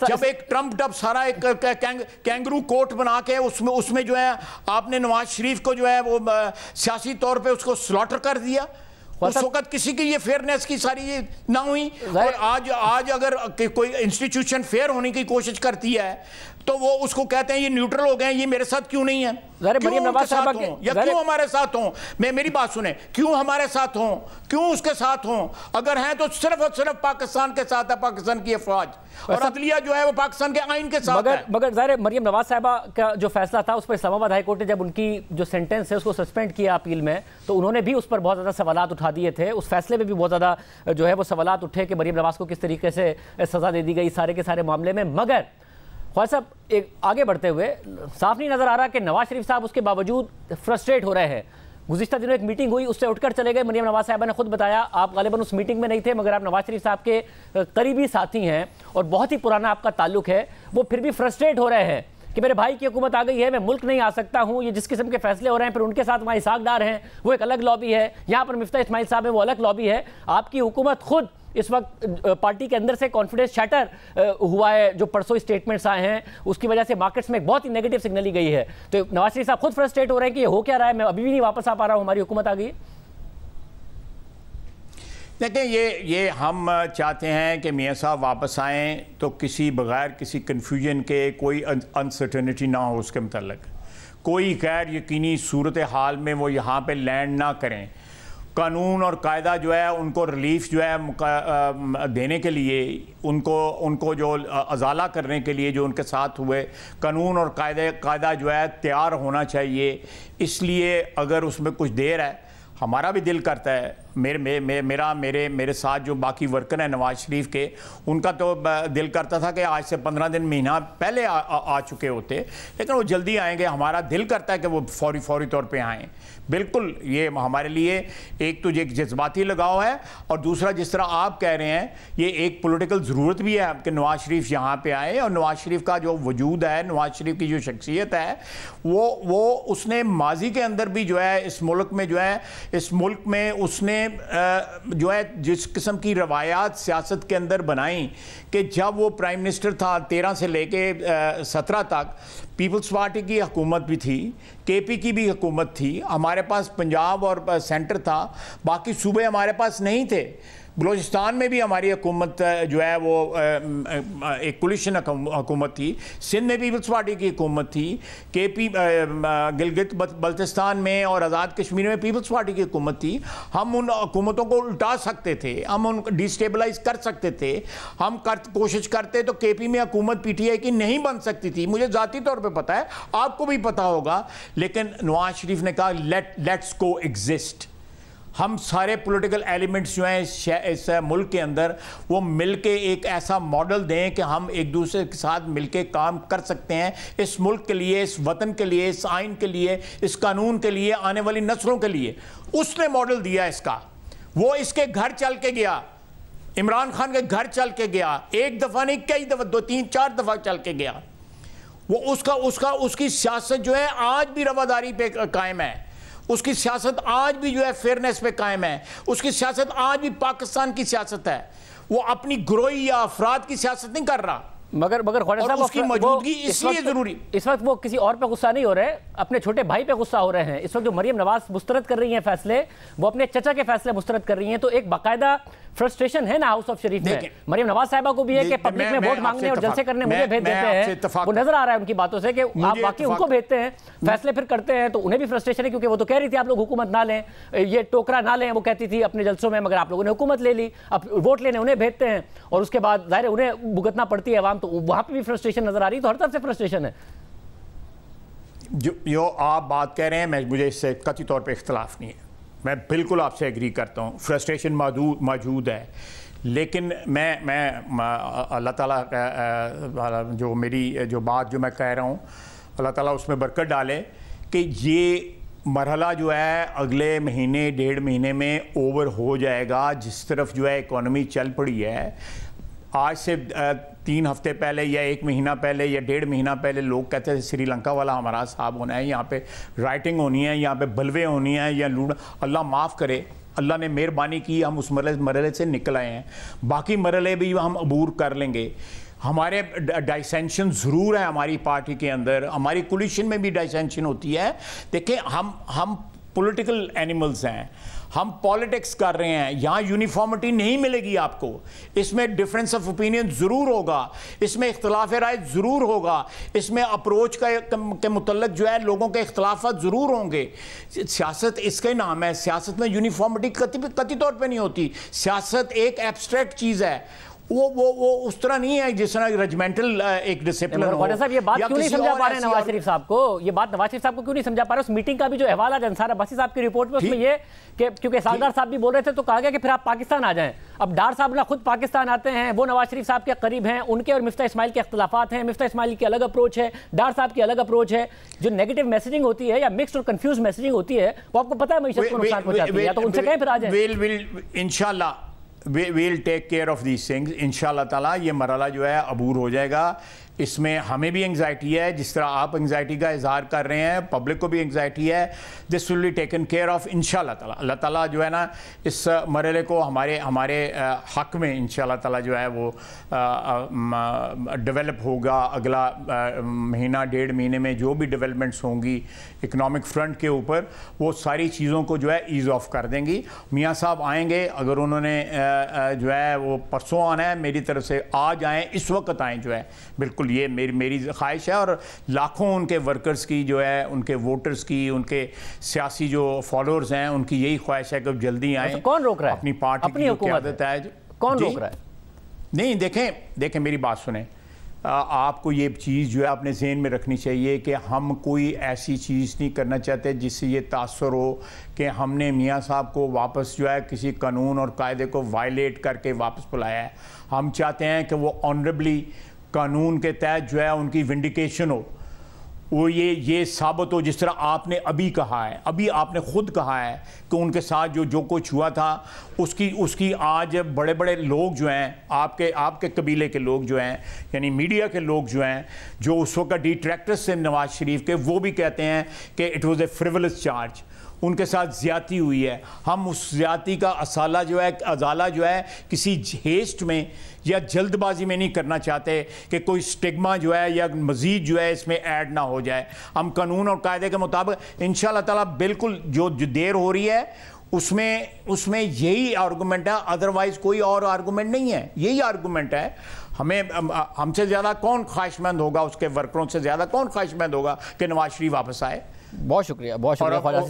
جب ایک ٹرمپ ڈب سارا ایک کینگرو کوٹ بنا کے اس میں جو ہے آپ نے نواز شریف کو جو ہے وہ سیاسی طور پہ اس کو سلاٹر کر دیا. اس وقت کسی کی یہ فیئرنیس کی ساری نہ ہوئی. اور آج اگر کوئی انسٹیٹیوشن فیئر ہونے کی کوشش کرتی ہے تو وہ اس کو کہتے ہیں یہ نیوٹرل ہو گئے، یہ میرے ساتھ کیوں نہیں ہیں، کیوں ان کے ساتھ ہوں یا کیوں ہمارے ساتھ ہوں. میری بات سنیں، کیوں ہمارے ساتھ ہوں، کیوں اس کے ساتھ ہوں؟ اگر ہیں تو صرف اور صرف پاکستان کے ساتھ ہے، پاکستان کی افواج اور عدلیہ جو ہے وہ پاکستان کے آئین کے ساتھ ہے.
مگر ظاہر مریم نواز صاحبہ کا جو فیصلہ تھا اس پر اسلام آباد ہائی کورٹ نے جب ان کی جو سینٹنس ہے اس کو سسپینڈ کیا اپیل میں، تو انہوں نے بھی اس پر بہت زیادہ سوالات اٹھا دیے تھے. اس فیصلے میں بھی بہت زیادہ جو ہے وہ سوالات اٹھے کہ مریم نواز کو کس طریقے سے سزا دے دی گئی سارے کے سارے معاملے میں. مگر خواجہ صاحب ایک آگے بڑھتے ہوئے صاف نہیں نظر آ رہا کہ نواز شریف صاحب اس کے باوجود فرسٹریٹ ہو رہے ہیں. گزشتہ دنوں ایک میٹنگ ہوئی، اس سے اٹھ کر چلے گئے. مریم نواز صاحبہ نے خود بتایا آپ غالباً اس میٹنگ میں نہیں تھے، مگر آپ نواز شریف صاحب کے قریبی ساتھی ہیں اور بہت ہی پرانا آپ کا تعلق ہے. وہ پھر بھی فرسٹریٹ ہو رہے ہیں کہ میرے بھائی کی حکومت آ گئی ہے، میں ملک نہیں آ سکتا ہوں. یہ جس قسم کے فیصلے ہو رہے ہیں، پھر ان کے ساتھ وہاں اسحاق ڈار ہیں، وہ ایک الگ لابی ہے. یہاں پر مفتاح اسماعیل صاحب ہیں، وہ الگ لابی ہے. آپ کی حکومت خود اس وقت پارٹی کے اندر سے کانفیڈنس شیٹر ہوا ہے. جو پرسوں اسٹیٹمنٹس آئے ہیں اس کی وجہ سے مارکیٹس میں بہت ہی نیگیٹو سگنل لی گئی ہے. تو نواز شریف صاحب خود فرسٹریٹ ہو رہے ہیں کہ یہ ہو کیا رہا ہے، میں ابھی بھی نہیں واپس آ پا رہا ہوں، ہماری حکومت آ گئی.
دیکھیں یہ ہم چاہتے ہیں کہ میاں صاحب واپس آئیں تو بغیر کسی کنفیوژن کے، کوئی انسرٹنٹی نہ ہو اس کے متعلق، کوئی غیر یقینی صورتحال میں وہ یہاں پہ لینڈ نہ کریں. قانون اور قاعدہ جو ہے ان کو ریلیف جو ہے دینے کے لیے، ان کو جو ازالہ کرنے کے لیے جو ان کے ساتھ ہوئے، قانون اور قاعدہ جو ہے تیار ہونا چاہیے. اس لیے اگر اس میں کچھ دیر ہے، ہمارا بھی دل کرتا ہے، میرے ساتھ جو باقی ورکر ہیں نواز شریف کے، ان کا تو دل کرتا تھا کہ آج سے 15 دن مہینہ پہلے آ چکے ہوتے، لیکن وہ جلدی آئیں گے. ہمارا دل کرتا ہے کہ وہ فوری طور پہ آئیں. بالکل یہ ہمارے لیے ایک تو ایک جذباتی لگاؤ ہے، اور دوسرا جس طرح آپ کہہ رہے ہیں یہ ایک پولیٹیکل ضرورت بھی ہے کہ نواز شریف یہاں پہ آئے. اور نواز شریف کا جو وجود ہے، نواز شریف کی جو شخصیت ہے، وہ اس نے ماضی کے اندر بھی جو ہے اس ملک میں اس نے جو ہے جس قسم کی روایات سیاست کے اندر بنائیں کہ جب وہ پرائم منسٹر تھا 13 سے لے کے 17 تک، پیپلز پارٹی کی حکومت بھی تھی، کے پی کی بھی حکومت تھی، ہمارے پاس پنجاب اور سینٹر تھا، باقی صوبے ہمارے پاس نہیں تھے. بلوچستان میں بھی ہماری حکومت جو ہے وہ ایک کولیشن حکومت تھی، سندھ میں پیپلز پارٹی کی حکومت تھی، کے پی گلگت بلتستان میں اور آزاد کشمیر میں پیپلز پارٹی کی حکومت تھی. ہم ان حکومتوں کو الٹا سکتے تھے، ہم ان کو ڈیسٹیبلائز کر سکتے تھے. ہم کوشش کرتے تو کے پی میں حکومت پی ٹی آئی کی نہیں بن سکتی تھی. مجھے ذاتی طور پہ پتہ ہے، آپ کو بھی پتہ ہوگا. لیکن نواز شریف نے کہا لیٹس کو ایگزسٹ. ہم سارے پولیٹیکل ایلیمنٹس جو ہیں اس ملک کے اندر وہ مل کے ایک ایسا ماڈل دیں کہ ہم ایک دوسرے کے ساتھ مل کے کام کر سکتے ہیں اس ملک کے لیے, اس وطن کے لیے, اس آئین کے لیے, اس قانون کے لیے, آنے والی نسلوں کے لیے. اس نے ماڈل دیا اس کا, وہ اس کے گھر چل کے گیا, عمران خان کے گھر چل کے گیا, ایک دفعہ نہیں کئی دفعہ, 2 3 4 دفعہ چل کے گیا. وہ اس کی سیاست جو ہے آج بھی رواداری پہ قائم ہے, اس کی سیاست آج بھی جو ہے فیئرنیس پہ قائم ہے, اس کی سیاست آج بھی پاکستان کی سیاست ہے. وہ اپنی گروہی یا افراد کی سیاست نہیں کر رہا.
مگر خواجہ صاحب
اس کی موجودگی اس لیے ضروری.
اس وقت وہ کسی اور پہ غصہ نہیں ہو رہے, اپنے چھوٹے بھائی پہ غصہ ہو رہے ہیں. اس وقت جو مریم نواز مسترد کر رہی ہیں فیصلے, وہ اپنے چچا کے فیصلے مسترد کر رہی ہیں. تو ایک باقاعدہ فرسٹریشن ہے نا ہاؤس آف شریف میں. مریم نواز صاحبہ کو بھی ہے کہ پبلک میں ووٹ مانگنے اور جلسے کرنے مجھے بھیج دیتے ہیں. وہ نظر آ رہا ہے ان کی باتوں سے کہ آپ واقعی ان کو بھیجتے ہیں, فیصلے پھر کرتے ہیں, تو انہیں بھی فرسٹریشن ہے. کیونکہ وہ تو کہہ رہی تھی آپ لوگ حکومت نہ لیں, یہ ٹوکرا نہ لیں, وہ کہتی تھی اپنے جلسوں میں, مگر آپ لوگوں نے حکومت لے لی. اب ووٹ لینے انہیں بھیجتے ہیں اور اس کے بعد ظاہر انہیں بھگتنا پڑتی ہے عوام, تو وہاں پہ بھی فرسٹریشن نظر آ رہی ہے. تو ہر طرف سے فرسٹریشن ہے.
جو آپ بات کہہ رہے ہیں مجھے اس سے قطعی طور پہ اختلاف نہیں ہے, میں بالکل آپ سے ایگری کرتا ہوں, فرسٹریشن موجود ہے. لیکن میں اللہ تعالیٰ جو میری جو بات جو میں کہہ رہا ہوں, اللہ تعالیٰ اس میں برکت ڈالے کہ یہ مرحلہ جو ہے اگلے مہینے 1.5 مہینے میں اوور ہو جائے گا. جس طرف جو ہے اکانومی چل پڑی ہے, آج سے 3 ہفتے پہلے یا 1 مہینہ پہلے یا 1.5 مہینہ پہلے لوگ کہتے تھے سری لنکا والا ہمارا صاحب ہونا ہے, یہاں پہ رائٹنگ ہونی ہے, یہاں پہ بلوے ہونی ہیں یا لوٹ. اللہ معاف کرے, اللہ نے مہربانی کی, ہم اس مرحلے سے نکل آئے ہیں. باقی مرحلے بھی ہم عبور کر لیں گے. ہمارے ڈائسینشن ضرور ہے ہماری پارٹی کے اندر, ہماری کولیشن میں بھی ڈائسینشن ہوتی ہے. دیکھیں ہم پولیٹیکل اینیملز ہیں, ہم پالیٹکس کر رہے ہیں. یہاں یونیفارمٹی نہیں ملے گی آپ کو, اس میں ڈفرینس آف اوپینین ضرور ہوگا, اس میں اختلاف رائے ضرور ہوگا, اس میں اپروچ کے متعلق جو ہے لوگوں کے اختلافات ضرور ہوں گے. سیاست اس کا نام ہے, سیاست میں یونیفارمٹی قطعی طور پہ نہیں ہوتی. سیاست ایک ایبسٹریکٹ چیز ہے, وہ اس طرح نہیں ہے جس طرح رجمنٹل ایک ڈسپلن ہو.
صاحب یہ بات کیوں نہیں سمجھا پا رہے ہیں نواز شریف صاحب کو, یہ بات نواز شریف صاحب کو کیوں نہیں سمجھا پا رہے؟ اس میٹنگ کا بھی جو احوال ہے انصار عباسی صاحب کی رپورٹ میں, اس میں یہ کہ کیونکہ سالدار صاحب بھی بول رہے تھے تو کہا گیا کہ پھر آپ پاکستان آ جائیں. اب ڈار صاحب نہ خود پاکستان آتے ہیں, وہ نواز شریف صاحب کے قریب ہیں, ان کے اور مفتاح اسماعیل کے اختلافات ہیں. مفتاح اسماعیل کی الگ اپروچ ہے, ڈار صاحب کی الگ اپروچ ہے. جو نیگیٹو میسیجنگ ہوتی ہے یا مکسڈ اور کنفیوز میسیجنگ ہوتی ہے, وہ آپ کو پتہ ہے معیشت کو نقصان پہنچاتی ہے. تو ان سے کہیں پھر آ جائیں.
انشاءاللہ we'll take care of these things. انشاءاللہ تعالیٰ یہ مرحلہ جو ہے عبور ہو جائے گا. اس میں ہمیں بھی انگزائٹی ہے, جس طرح آپ انگزائٹی کا اظہار کر رہے ہیں, پبلک کو بھی انگزائٹی ہے. This will be taken care of انشاءاللہ تعالیٰ. اللہ تعالیٰ جو ہے نا اس مرحلے کو ہمارے حق میں انشاءاللہ تعالیٰ جو ہے وہ ڈیولپ ہوگا. اگلا مہینہ 1.5 مہینے میں جو بھی ڈیولپمنٹس ہوں گی اکنامک فرنٹ کے اوپر, وہ ساری چیزوں کو جو ہے ایز آف کر دیں گی. میاں صاحب آئیں گے, اگر انہوں نے جو ہے وہ پرسوں آنا ہے, میری طرف سے آج آئیں, اس وقت آئیں جو ہے, بالکل یہ میری خواہش ہے. اور لاکھوں ان کے ورکرز کی جو ہے, ان کے ووٹرز کی, ان کے سیاسی جو فالوورز ہیں, ان کی یہی خواہش ہے کہ جلدی آئیں.
کون روک رہا ہے؟
اپنی پارٹی کی قیادت ہے.
کون روک رہا ہے؟
نہیں دیکھیں میری بات سنیں. آپ کو یہ چیز جو ہے اپنے ذہن میں رکھنی چاہیے کہ ہم کوئی ایسی چیز نہیں کرنا چاہتے جس سے یہ تاثر ہو کہ ہم نے میاں صاحب کو واپس جو ہے کسی قانون اور قاعدے کو وائلیٹ کر کے واپس بلایا ہے. ہم چاہتے ہیں کہ وہ آنریبلی قانون کے تحت جو ہے ان کی ونڈیکیشن ہو, وہ یہ ثابت ہو, جس طرح آپ نے ابھی کہا ہے, ابھی آپ نے خود کہا ہے کہ ان کے ساتھ جو کچھ ہوا تھا اس کی آج بڑے لوگ جو ہیں, آپ کے قبیلے کے لوگ جو ہیں, یعنی میڈیا کے لوگ جو ہیں, جو اس وقت ڈیٹریکٹرز سے نواز شریف کے, وہ بھی کہتے ہیں کہ اٹ واز اے فریولس چارج, ان کے ساتھ زیادتی ہوئی ہے. ہم اس زیادتی کا ازالہ جو ہے کسی ہیسٹ میں یا جلد بازی میں نہیں کرنا چاہتے کہ کوئی سٹگما جو ہے یا مزید جو ہے اس میں ایڈ نہ ہو جائے. ہم قانون اور قاعدے کے مطابق انشاءاللہ تعالیٰ بالکل جو دیر ہو رہی ہے اس میں یہی آرگومنٹ ہے, ادروائز کوئی اور آرگومنٹ نہیں ہے, یہی آرگومنٹ ہے. ہم سے زیادہ کون خواہش مند ہوگا, اس کے ورکروں سے زیادہ کون خواہش مند ہوگا کہ نواز شریف واپس آئے.
بہت شکریہ خواجہ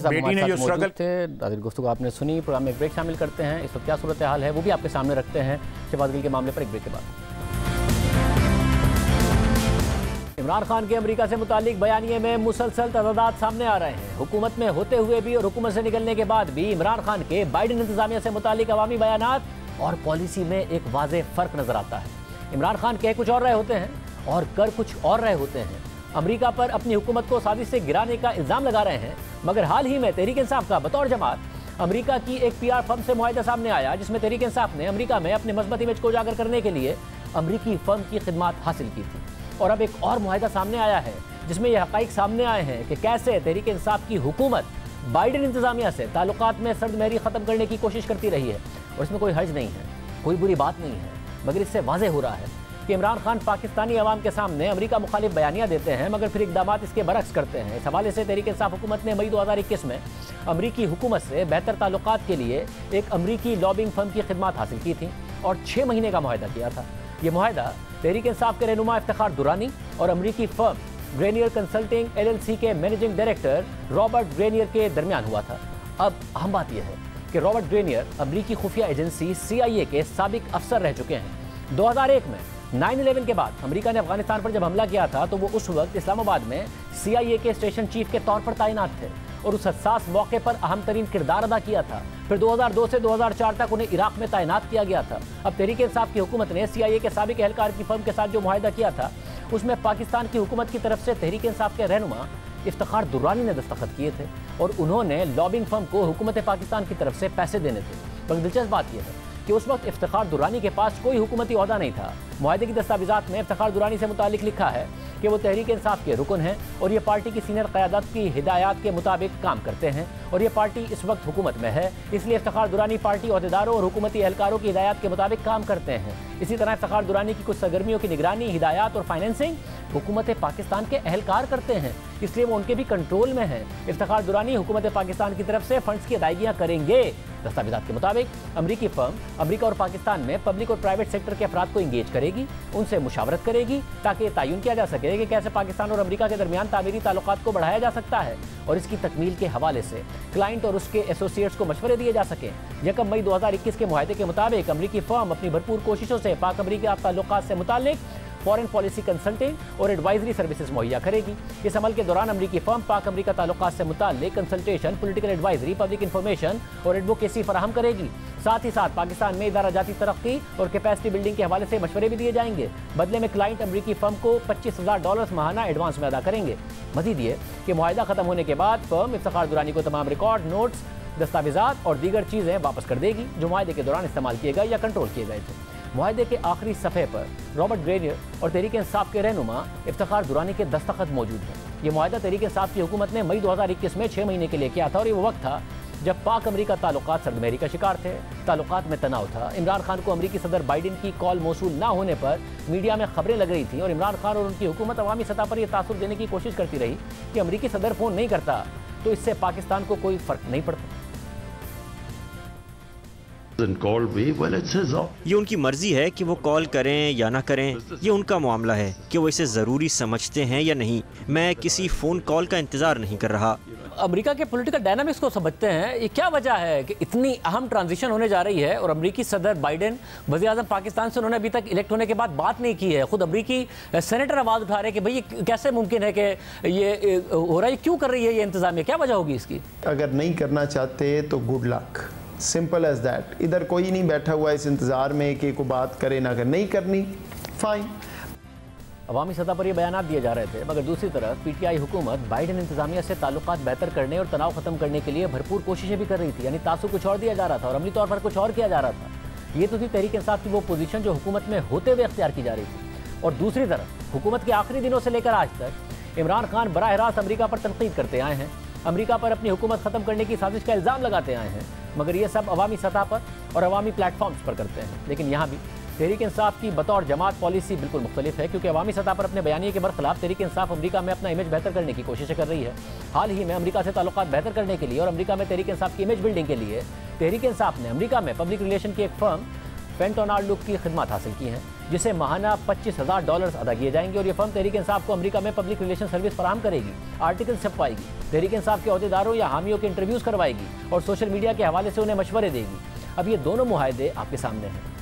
صاحب ہمارے ساتھ موجود تھے. ناظرین گفتگو آپ نے سنی. پروگرام میں ایک بریک شامل کرتے ہیں. اس وقت کیا صورتحال ہے وہ بھی آپ کے سامنے رکھتے ہیں شہباز گل کے معاملے پر ایک بریک کے بعد. عمران خان کے امریکہ سے متعلق بیانیے میں مسلسل تضادات سامنے آ رہے ہیں۔ حکومت میں ہوتے ہوئے بھی اور حکومت سے نکلنے کے بعد بھی عمران خان کے بائیڈن انتظامیہ سے متعلق عوامی بیانات اور پالیسی میں ایک واضح فرق نظر آتا ہے۔ عمران خان کہہ کچھ اور رہے ہوتے ہیں اور کر کچھ اور رہے ہوتے ہیں۔ امریکہ پر اپنی حکومت کو سازش سے گرانے کا الزام لگا رہے ہیں، مگر حال ہی میں تحریک انصاف کا بطور جماعت امریکہ کی ایک پی آر فرم سے معاہدہ سامنے آیا، جس میں تحریک انصاف نے امریکہ میں اپنے مثبت امیج کو اجاگر کرنے کے لیے امریکی فرم کی خدمات حاصل کی تھی۔ اور اب ایک اور معاہدہ سامنے آیا ہے جس میں یہ حقائق سامنے آئے ہیں کہ کیسے تحریک انصاف کی حکومت بائیڈن انتظامیہ سے تعلقات میں سرد مہری ختم کرنے کی کوشش کرتی رہی ہے، اور اس میں کوئی حرج نہیں ہے، کوئی بری بات نہیں ہے، مگر اس سے واضح ہو رہا ہے کہ عمران خان پاکستانی عوام کے سامنے امریکہ مخالف بیانیاں دیتے ہیں مگر پھر اقدامات اس کے برعکس کرتے ہیں۔ اس حوالے سے تحریک انصاف حکومت نے مئی 2021 میں امریکی حکومت سے بہتر تعلقات کے لیے ایک امریکی لابنگ فرم کی خدمات حاصل کی تھیں اور 6 مہینے کا معاہدہ کیا تھا۔ یہ معاہدہ تحریک انصاف کے رہنما افتخار درانی اور امریکی فرم گرینیئر کنسلٹنگ LLC کے مینیجنگ ڈائریکٹر رابرٹ گرینیئر کے درمیان ہوا تھا۔ اب اہم بات یہ ہے کہ رابرٹ گرینیئر امریکی خفیہ ایجنسی CIA کے سابق افسر رہ چکے ہیں۔ 2001 میں 9/11 کے بعد امریکہ نے افغانستان پر جب حملہ کیا تھا تو وہ اس وقت اسلام آباد میں CIA کے اسٹیشن چیف کے طور پر تعینات تھے اور اس حساس موقع پر اہم ترین کردار ادا کیا تھا۔ پھر 2002 سے 2004 تک انہیں عراق میں تعینات کیا گیا تھا۔ اب تحریک انصاف کی حکومت نے CIA کے سابق اہلکار کی فرم کے ساتھ جو معاہدہ کیا تھا اس میں پاکستان کی حکومت کی طرف سے تحریک انصاف کے رہنما افتخار درانی نے دستخط کیے تھے اور انہوں نے لابنگ فرم کو حکومت پاکستان کی طرف سے پیسے دینے تھے۔ مگر دلچسپ بات یہ ہے کہ اس وقت افتخار درانی کے پاس کوئی حکومتی عہدہ نہیں تھا۔ معاہدے کی دستاویزات میں افتخار درانی سے متعلق لکھا ہے کہ وہ تحریک انصاف کے رکن ہیں اور یہ پارٹی کی سینئر قیادت کی ہدایات کے مطابق کام کرتے ہیں اور یہ پارٹی اس وقت حکومت میں ہے، اس لیے افتخار درانی پارٹی عہدیداروں اور حکومتی اہلکاروں کی ہدایات کے مطابق کام کرتے ہیں۔ اسی طرح افتخار درانی کی کچھ سرگرمیوں کی نگرانی، ہدایات اور فائنینسنگ حکومت پاکستان کے اہلکار کرتے ہیں، اس لیے وہ ان کے بھی کنٹرول میں ہیں۔ افتخار درانی حکومت پاکستان کی طرف سے فنڈز کی ادائیگیاں کریں گے۔ دستاویزات کے مطابق امریکی فرم امریکہ اور پاکستان میں پبلک اور پرائیویٹ سیکٹر کے افراد کو انگیج کرے گی، ان سے مشاورت کرے گی تاکہ یہ تعین کیا جا سکے کہ کیسے پاکستان اور امریکہ کے درمیان تعمیری تعلقات کو بڑھایا جا سکتا ہے اور اس کی تکمیل کے حوالے سے کلائنٹ اور اس کے ایسوسیٹس کو مشورے دیے جا سکیں۔ 1 مئی 2021 کے معاہدے کے مطابق امریکی فرم اپنی بھرپور کوششوں سے پاک امریکہ تعلقات سے متعلق فارن پالیسی کنسلٹنگ اور ایڈوائزری سروسز مہیا کرے گی۔ اس عمل کے دوران امریکی فرم پاک امریکہ تعلقات سے متعلق consultation, political advisory, public information اور ایڈوکیسی فراہم کرے گی۔ ساتھ ہی ساتھ پاکستان میں ادارہ جاتی ترقی اور کیپیسٹی بلڈنگ کے حوالے سے مشورے بھی دیے جائیں گے۔ بدلے میں کلائنٹ امریکی فرم کو $25,000 ماہانہ ایڈوانس میں ادا کریں گے۔ مزید یہ کہ معاہدہ ختم ہونے کے بعد فرم افتخار درانی کو تمام ریکارڈ، نوٹس، دستاویزات اور دیگر چیزیں واپس کر دے گی جو معاہدے کے دوران استعمال کیے گئے یا کنٹرول کیے گئے تھے۔ معاہدے کے آخری صفحے پر رابرٹ گرینیئر اور تحریک انصاف کے رہنما افتخار درانی کے دستخط موجود ہیں۔ یہ معاہدہ تحریک انصاف کی حکومت نے مئی 2021 میں 6 مہینے کے لیے کیا تھا اور یہ وہ وقت تھا جب پاک امریکہ تعلقات سرد مہری کا شکار تھے، تعلقات میں تناؤ تھا۔ عمران خان کو امریکی صدر بائیڈن کی کال موصول نہ ہونے پر میڈیا میں خبریں لگ رہی تھیں اور عمران خان اور ان کی حکومت عوامی سطح پر یہ تاثر دینے کی کوشش کرتی رہی کہ امریکی صدر فون نہیں کرتا تو اس سے پاکستان کو کوئی فرق نہیں پڑتا۔
یہ ان کی مرضی ہے کہ وہ کال کریں یا نہ کریں، یہ ان کا معاملہ ہے کہ وہ اسے ضروری سمجھتے ہیں یا نہیں۔ میں کسی فون کال کا انتظار نہیں کر رہا۔
امریکہ کے پولیٹیکل ڈائنامکس کو سمجھتے ہیں، یہ کیا وجہ ہے کہ اتنی اہم ٹرانزیشن ہونے جا رہی ہے اور امریکی صدر بائیڈن وزیر اعظم پاکستان سے انہوں نے ابھی تک الیکٹ ہونے کے بعد بات نہیں کی ہے۔ خود امریکی سینیٹر آواز اٹھا رہے ہیں کہ بھئی یہ کیسے ممکن ہے کہ یہ ہو رہا ہے، کیوں کر رہی ہے یہ انتظامیہ، کیا وجہ ہوگی اس کی؟
اگر نہیں کرنا چاہتے تو good luck, simple as that. ادھر کوئی نہیں بیٹھا ہوا اس انتظار میں کہ کوئی بات کرے نہ کرے، نہیں کرنی، فائن۔
عوامی سطح پر یہ بیانات دیے جا رہے تھے مگر دوسری طرف PTI حکومت بائیڈن انتظامیہ سے تعلقات بہتر کرنے اور تناؤ ختم کرنے کے لیے بھرپور کوششیں بھی کر رہی تھی، یعنی تاثر کچھ اور دیا جا رہا تھا اور عملی طور پر کچھ اور کیا جا رہا تھا۔ یہ تو تھی تحریک انصاف کی وہ پوزیشن جو حکومت میں ہوتے ہوئے اختیار کی جا رہی تھی، اور دوسری طرف حکومت کے آخری دنوں سے لے کر آج تک عمران خان براہ راست امریکہ پر تنقید کرتے آئے ہیں، امریکہ پر اپنی حکومت ختم کرنے کی سازش کا الزام لگاتے آئے ہیں، مگر یہ سب عوامی سطح پر اور عوامی پلیٹ فارمز پر کرتے ہیں۔ لیکن یہاں بھی تحریک انصاف کی بطور جماعت پالیسی بالکل مختلف ہے، کیونکہ عوامی سطح پر اپنے بیانیے کے برخلاف تحریک انصاف امریکہ میں اپنا امیج بہتر کرنے کی کوششیں کر رہی ہے۔ حال ہی میں امریکہ سے تعلقات بہتر کرنے کے لیے اور امریکہ میں تحریک انصاف کی امیج بلڈنگ کے لیے تحریک انصاف نے امریکہ میں پبلک ریلیشن کی ایک فرم فینٹونالڈو کی خدمات حاصل کی ہیں، جسے ماہانہ $25,000 ادا کیے جائیں گے اور یہ فرم تحریک انصاف کو امریکہ میں پبلک ریلیشن سروس فراہم کرے گی، آرٹیکل چھپوائے گی، تحریک انصاف کے عہدیداروں یا حامیوں کے انٹرویوز کروائے گی اور سوشل میڈیا کے حوالے سے انہیں مشورے دے گی۔ اب یہ دونوں معاہدے آپ کے سامنے ہیں۔